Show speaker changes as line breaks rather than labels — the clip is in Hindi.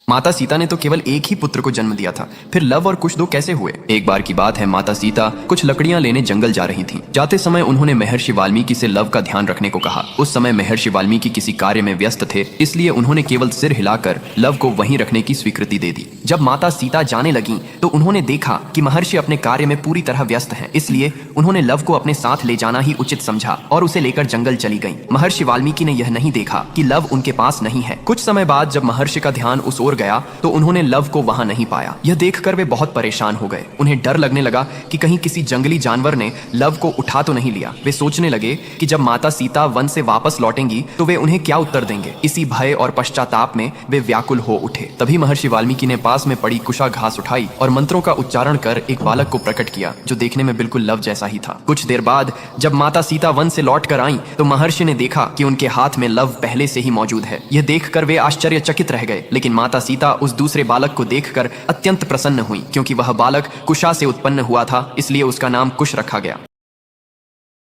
माता सीता ने तो केवल एक ही पुत्र को जन्म दिया था, फिर लव और कुश दो कैसे हुए? एक बार की बात है, माता सीता कुछ लकड़ियां लेने जंगल जा रही थीं। जाते समय उन्होंने महर्षि वाल्मीकि से लव का ध्यान रखने को कहा। उस समय महर्षि वाल्मीकि किसी कार्य में व्यस्त थे, इसलिए उन्होंने केवल सिर हिलाकर लव को वहीं रखने की स्वीकृति दे दी। जब माता सीता जाने लगी तो उन्होंने देखा कि महर्षि अपने कार्य में पूरी तरह व्यस्त हैं, इसलिए उन्होंने लव को अपने साथ ले जाना ही उचित समझा और उसे लेकर जंगल चली गईं। महर्षि वाल्मीकि ने यह नहीं देखा कि लव उनके पास नहीं है। कुछ समय बाद जब महर्षि का ध्यान उस ओर गया तो उन्होंने लव को वहां नहीं पाया। यह देखकर वे बहुत परेशान हो गए। उन्हें डर लगने लगा कि कहीं किसी जंगली जानवर ने लव को उठा तो नहीं लिया। वे सोचने लगे कि जब माता सीता वन से वापस लौटेंगी तो वे उन्हें क्या उत्तर देंगे। इसी भय और पश्चाताप में वे व्याकुल हो उठे। तभी महर्षि वाल्मीकि ने पास में पड़ी कुशा घास उठाई और मंत्रों का उच्चारण कर एक बालक को प्रकट किया, जो देखने में बिल्कुल लव जैसा ही था। कुछ देर बाद जब माता सीता वन से लौट कर आईं तो महर्षि ने देखा कि उनके हाथ में लव पहले से ही मौजूद है। यह देखकर वे आश्चर्यचकित रह गए, लेकिन माता सीता उस दूसरे बालक को देखकर अत्यंत प्रसन्न हुई, क्योंकि वह बालक कुशा से उत्पन्न हुआ था, इसलिए उसका नाम कुश रखा गया।